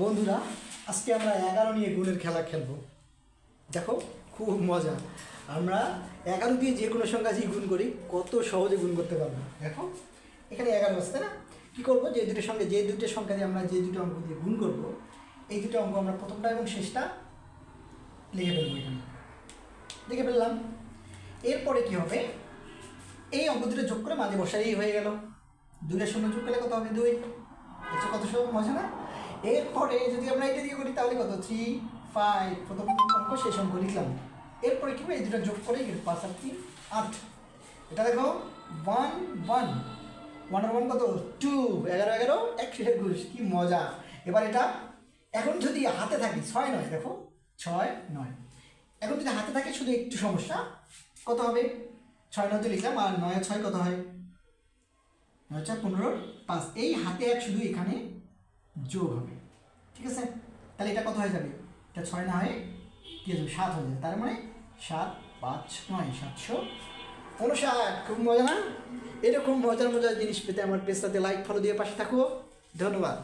বন্ধুরা, আজকে আমরা 11 নিয়ে গুণের খেলা খেলবো। দেখো, খুব মজা। আমরা 11 দিয়ে যে কোনো সংখ্যা যে গুণ করি কত সহজে গুণ করতে পারবো। দেখো, এখানে 11 আছে, তাই না? কী করবো, যে দুটোর সঙ্গে যে দুটো সংখ্যা দিয়ে আমরা যে দুটো অঙ্ক দিয়ে গুণ করবো, এই দুটো অঙ্ক আমরা প্রথমটা এবং শেষটা লিখে ফেলবো। এখানে লিখে ফেললাম। এরপরে কি হবে, এই অঙ্ক দুটো যোগ করে মাঝে বসাই হয়ে গেল। 2 এর 0 যোগ করলে কত হবে? 2। দেখছো কত সব মজা না? এরপরে যদি আমরা এটা দিয়ে করি তাহলে কত? 3, 5। প্রথম অঙ্ক শেষ অঙ্ক লিখলাম। এরপরে কি হবে, এই দুটো যোগ করে 5 আর 3 8। এটা দেখো 1 1 1 আর 1 কত? 2। 11 11 121। কি মজা! এবার এটা এখন যদি হাতে থাকে 6 9, দেখো 6 9। এখন যদি হাতে থাকে শুধু একটু সমস্যা, কত হবে? 6 9 লিখলাম, আর 9 6 কত হয়? 9 4 15 5। এই হাতে এক শুধু এখানে যোগ হবে, ঠিক আছে? তাহলে এটা কত হয়ে যাবে? এটা 6 না হয়ে কি হয়ে যাবে? 7 হয়ে যাবে। তার মানে 7 5 9 759। খুব মজা না? এরকম মজার মজার জিনিস পেতে আমার পেজটাতে লাইক ফলো দিয়ে পাশে থাকো। ধন্যবাদ।